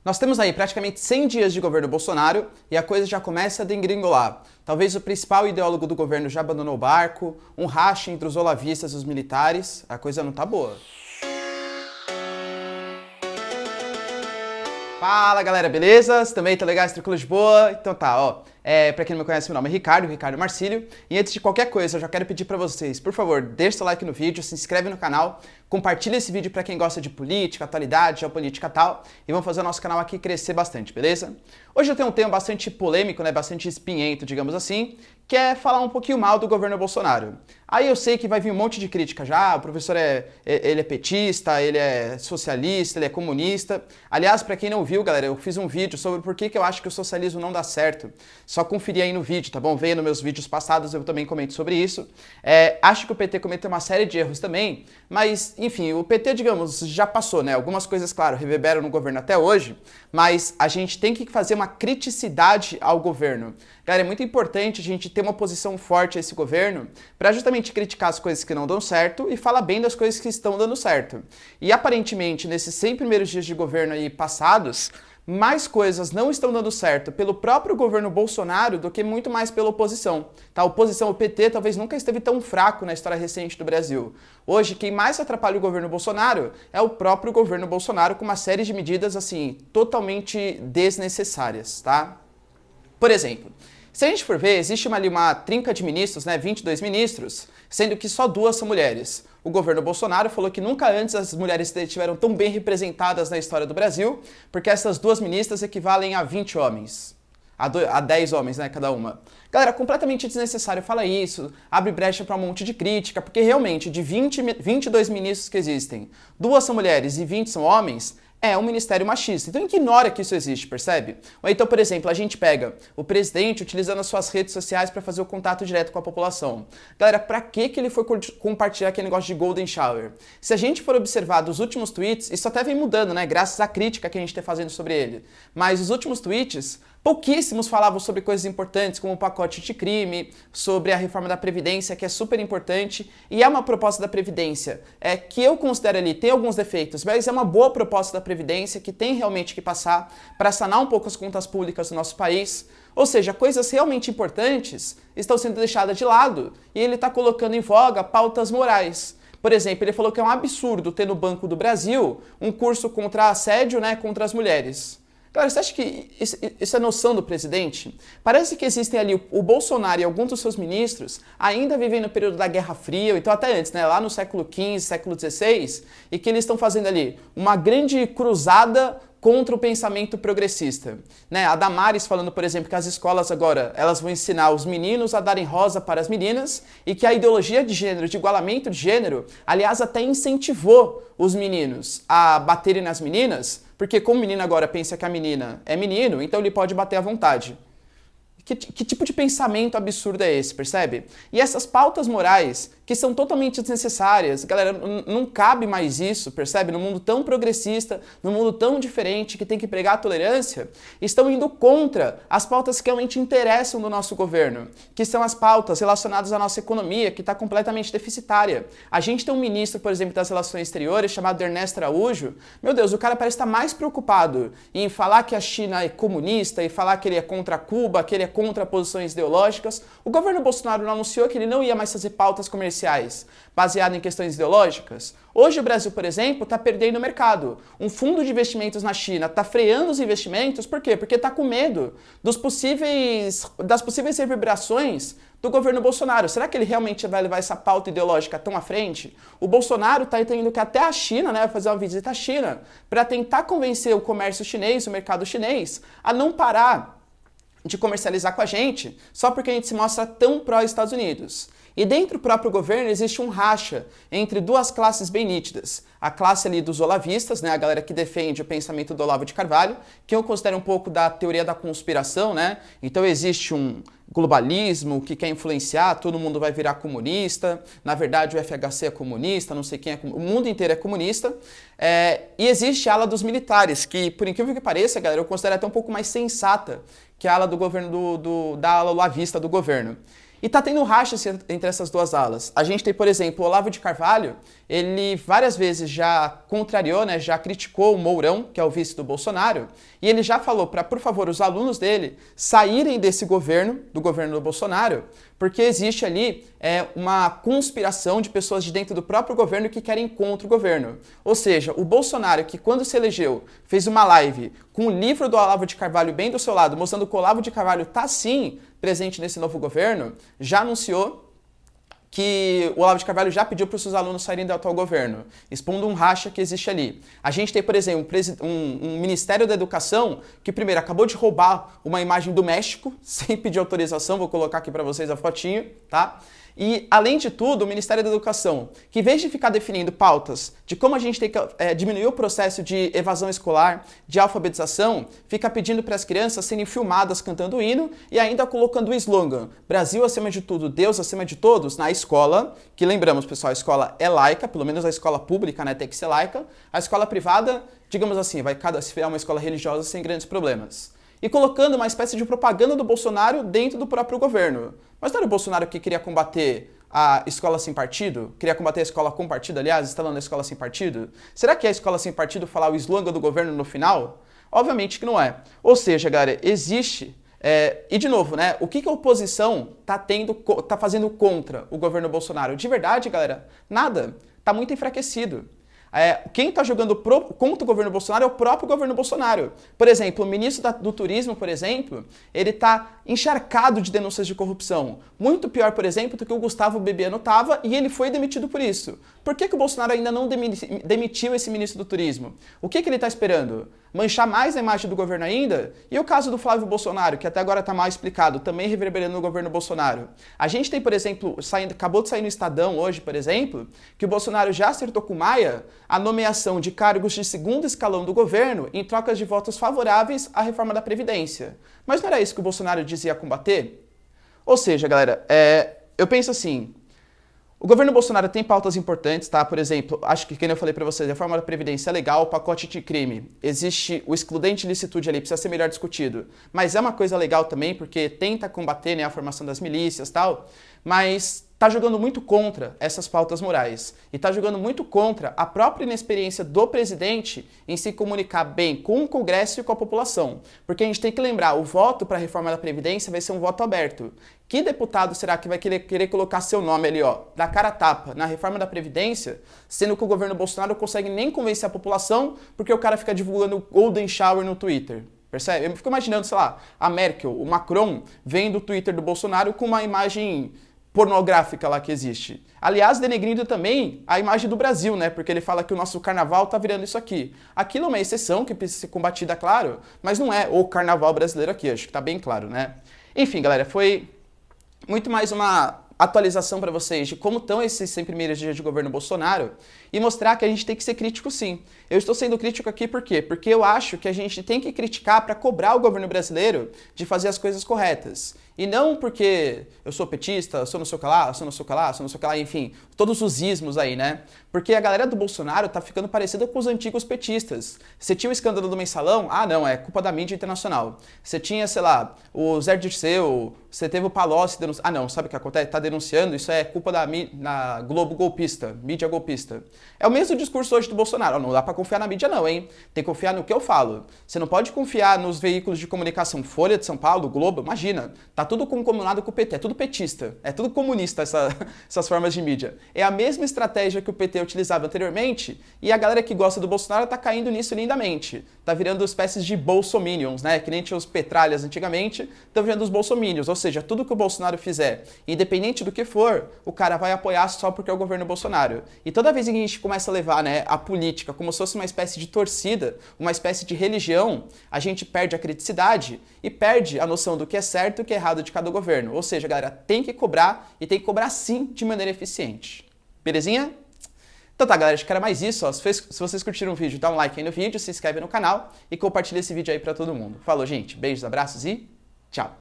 Nós temos aí praticamente 100 dias de governo Bolsonaro e a coisa já começa a degringolar. Talvez o principal ideólogo do governo já abandonou o barco, um racha entre os olavistas e os militares, a coisa não tá boa. Fala galera, beleza? Vocês também tá legais, tranquilo de boa? Então tá, ó. Pra quem não me conhece, meu nome é Ricardo Marcílio. E antes de qualquer coisa, eu já quero pedir pra vocês, por favor, deixa seu like no vídeo, se inscreve no canal, compartilha esse vídeo pra quem gosta de política, atualidade, geopolítica e tal. E vamos fazer o nosso canal aqui crescer bastante, beleza? Hoje eu tenho um tema bastante polêmico, né? Bastante espinhento, digamos assim, que é falar um pouquinho mal do governo Bolsonaro. Aí eu sei que vai vir um monte de crítica já, o professor ele é petista, ele é socialista, ele é comunista. Aliás, pra quem não viu, galera, eu fiz um vídeo sobre por que eu acho que o socialismo não dá certo. Só conferir aí no vídeo, tá bom? Veja nos meus vídeos passados, eu também comento sobre isso. Acho que o PT cometeu uma série de erros também, mas, enfim, o PT, digamos, já passou, né? Algumas coisas, claro, reverberam no governo até hoje, mas a gente tem que fazer uma criticidade ao governo. Galera, é muito importante a gente ter uma posição forte a esse governo para justamente criticar as coisas que não dão certo e falar bem das coisas que estão dando certo. E aparentemente, nesses 100 primeiros dias de governo aí passados, mais coisas não estão dando certo pelo próprio governo Bolsonaro do que muito mais pela oposição. Tá? A oposição, o PT, talvez nunca esteve tão fraco na história recente do Brasil. Hoje, quem mais atrapalha o governo Bolsonaro é o próprio governo Bolsonaro com uma série de medidas, assim, totalmente desnecessárias, tá? Por exemplo, se a gente for ver, existe uma trinca de ministros, né, 22 ministros, sendo que só 2 são mulheres. O governo Bolsonaro falou que nunca antes as mulheres estiveram tão bem representadas na história do Brasil, porque essas 2 ministras equivalem a 20 homens. A 10 homens, né, cada uma. Galera, completamente desnecessário falar isso, abre brecha para um monte de crítica, porque realmente, de 22 ministros que existem, 2 são mulheres e 20 são homens, é um ministério machista. Então ignora que isso existe, percebe? Ou então, por exemplo, a gente pega o presidente utilizando as suas redes sociais para fazer o contato direto com a população. Galera, pra que ele foi compartilhar aquele negócio de Golden Shower? Se a gente for observar dos últimos tweets, isso até vem mudando, né? Graças à crítica que a gente está fazendo sobre ele. Mas os últimos tweets, pouquíssimos falavam sobre coisas importantes, como o pacote anticrime, sobre a reforma da Previdência, que é super importante, e é uma proposta da Previdência que eu considero ali, tem alguns defeitos, mas é uma boa proposta da Previdência que tem realmente que passar para sanar um pouco as contas públicas do nosso país. Ou seja, coisas realmente importantes estão sendo deixadas de lado e ele está colocando em voga pautas morais. Por exemplo, ele falou que é um absurdo ter no Banco do Brasil um curso contra assédio, né, contra as mulheres. Cara, você acha que isso é noção do presidente? Parece que existem ali o Bolsonaro e alguns dos seus ministros ainda vivem no período da Guerra Fria, então até antes, né, lá no século XV, século XVI, e que eles estão fazendo ali uma grande cruzada contra o pensamento progressista. Né? A Damares falando, por exemplo, que as escolas agora elas vão ensinar os meninos a darem rosa para as meninas e que a ideologia de gênero, de igualamento de gênero, aliás, até incentivou os meninos a baterem nas meninas, porque como o menino agora pensa que a menina é menino, então ele pode bater à vontade. Que tipo de pensamento absurdo é esse, percebe? E essas pautas morais, que são totalmente desnecessárias, galera, não cabe mais isso, percebe? No mundo tão progressista, no mundo tão diferente, que tem que pregar a tolerância, estão indo contra as pautas que realmente interessam do nosso governo, que são as pautas relacionadas à nossa economia, que está completamente deficitária. A gente tem um ministro, por exemplo, das Relações Exteriores, chamado Ernesto Araújo. Meu Deus, o cara parece estar mais preocupado em falar que a China é comunista e falar que ele é contra Cuba, que ele é contra posições ideológicas. O governo Bolsonaro não anunciou que ele não ia mais fazer pautas comerciais baseadas em questões ideológicas. Hoje o Brasil, por exemplo, está perdendo o mercado. Um fundo de investimentos na China está freando os investimentos, por quê? Porque está com medo das possíveis reverberações do governo Bolsonaro. Será que ele realmente vai levar essa pauta ideológica tão à frente? O Bolsonaro está entendendo que até a China, né, vai fazer uma visita à China, para tentar convencer o comércio chinês, o mercado chinês, a não parar de comercializar com a gente, só porque a gente se mostra tão pró-Estados Unidos. E dentro do próprio governo existe um racha entre 2 classes bem nítidas. A classe ali dos olavistas, né, a galera que defende o pensamento do Olavo de Carvalho, que eu considero um pouco da teoria da conspiração, né? Então existe um globalismo que quer influenciar, todo mundo vai virar comunista, na verdade o FHC é comunista, não sei quem é comunista, o mundo inteiro é comunista. E existe a ala dos militares, que por incrível que pareça, galera, eu considero até um pouco mais sensata que a ala do governo, da ala olavista do governo. E tá tendo racha entre essas duas alas. A gente tem, por exemplo, o Olavo de Carvalho, ele várias vezes já contrariou, né, já criticou o Mourão, que é o vice do Bolsonaro, e ele já falou para, por favor, os alunos dele saírem desse governo, do governo do Bolsonaro, porque existe ali uma conspiração de pessoas de dentro do próprio governo que querem contra o governo. Ou seja, o Bolsonaro, que quando se elegeu, fez uma live com o livro do Olavo de Carvalho bem do seu lado, mostrando que o Olavo de Carvalho está sim presente nesse novo governo, já anunciou que o Olavo de Carvalho já pediu para os seus alunos saírem do atual governo, expondo um racha que existe ali. A gente tem, por exemplo, um Ministério da Educação que, primeiro, acabou de roubar uma imagem do México, sem pedir autorização, vou colocar aqui para vocês a fotinho, tá? E, além de tudo, o Ministério da Educação, que em vez de ficar definindo pautas de como a gente tem que diminuir o processo de evasão escolar, de alfabetização, fica pedindo para as crianças serem filmadas cantando o hino e ainda colocando o slogan Brasil acima de tudo, Deus acima de todos, na escola, que lembramos, pessoal, a escola é laica, pelo menos a escola pública, né, tem que ser laica, a escola privada, digamos assim, vai se virar uma escola religiosa sem grandes problemas. E colocando uma espécie de propaganda do Bolsonaro dentro do próprio governo. Mas não era o Bolsonaro que queria combater a escola sem partido? Queria combater a escola com partido, aliás, instalando a escola sem partido? Será que é a escola sem partido falar o slogan do governo no final? Obviamente que não é. Ou seja, galera, existe... e de novo, né? O que a oposição tá fazendo contra o governo Bolsonaro? De verdade, galera, nada. Tá muito enfraquecido. Quem está jogando contra o governo Bolsonaro é o próprio governo Bolsonaro. Por exemplo, o ministro do Turismo, por exemplo, ele está encharcado de denúncias de corrupção. Muito pior, por exemplo, do que o Gustavo Bebiano estava e ele foi demitido por isso. Por que o Bolsonaro ainda não demitiu esse ministro do Turismo? O que ele está esperando? Manchar mais a imagem do governo ainda? E o caso do Flávio Bolsonaro, que até agora está mal explicado, também reverberando no governo Bolsonaro. A gente tem, por exemplo, acabou de sair no Estadão hoje, por exemplo, que o Bolsonaro já acertou com o Maia a nomeação de cargos de segundo escalão do governo em trocas de votos favoráveis à reforma da Previdência. Mas não era isso que o Bolsonaro dizia combater? Ou seja, galera, eu penso assim... O governo Bolsonaro tem pautas importantes, tá? Por exemplo, acho que, como eu falei pra vocês, a reforma da Previdência é legal, o pacote de crime. Existe o excludente de licitude ali, precisa ser melhor discutido. Mas é uma coisa legal também, porque tenta combater, né, a formação das milícias e tal, mas tá jogando muito contra essas pautas morais. E tá jogando muito contra a própria inexperiência do presidente em se comunicar bem com o Congresso e com a população. Porque a gente tem que lembrar, o voto para a reforma da Previdência vai ser um voto aberto. Que deputado será que vai querer colocar seu nome ali, ó, da cara a tapa, na reforma da Previdência, sendo que o governo Bolsonaro não consegue nem convencer a população porque o cara fica divulgando o Golden Shower no Twitter? Percebe? Eu fico imaginando, sei lá, a Merkel, o Macron, vem do Twitter do Bolsonaro com uma imagem pornográfica lá que existe. Aliás, denegrindo também a imagem do Brasil, né? Porque ele fala que o nosso carnaval tá virando isso aqui. Aquilo é uma exceção que precisa ser combatida, claro, mas não é o carnaval brasileiro aqui, acho que tá bem claro, né? Enfim, galera, foi muito mais uma atualização para vocês de como estão esses 100 primeiros dias de governo Bolsonaro e mostrar que a gente tem que ser crítico sim. Eu estou sendo crítico aqui por quê? Porque eu acho que a gente tem que criticar para cobrar o governo brasileiro de fazer as coisas corretas. E não porque eu sou petista, sou não sei o que lá, sou não sei o que lá, sou não sei o que lá, enfim, todos os ismos aí, né? Porque a galera do Bolsonaro tá ficando parecida com os antigos petistas. Você tinha o escândalo do Mensalão? Ah, não, é culpa da mídia internacional. Você tinha, sei lá, o Zé Dirceu, você teve o Palocci denunciando. Ah, não, sabe o que acontece? Tá denunciando, isso é culpa da Globo golpista, mídia golpista. É o mesmo discurso hoje do Bolsonaro. Não dá pra confiar na mídia não, hein? Tem que confiar no que eu falo. Você não pode confiar nos veículos de comunicação Folha de São Paulo, Globo, imagina. Tá tudo concomunado com o PT, é tudo petista, é tudo comunista essas formas de mídia. É a mesma estratégia que o PT utilizava anteriormente e a galera que gosta do Bolsonaro tá caindo nisso lindamente. Tá virando espécies de bolsominions, né? Que nem tinha os petralhas antigamente, estão virando os bolsominions. Ou seja, tudo que o Bolsonaro fizer, independente do que for, o cara vai apoiar só porque é o governo Bolsonaro. E toda vez que a gente começa a levar, né, a política como se fosse uma espécie de torcida, uma espécie de religião, a gente perde a criticidade e perde a noção do que é certo e o que é errado de cada governo. Ou seja, galera, tem que cobrar e tem que cobrar sim de maneira eficiente. Belezinha? Então tá, galera, acho que era mais isso. Ó. Se vocês curtiram o vídeo, dá um like aí no vídeo, se inscreve no canal e compartilha esse vídeo aí pra todo mundo. Falou, gente. Beijos, abraços e tchau.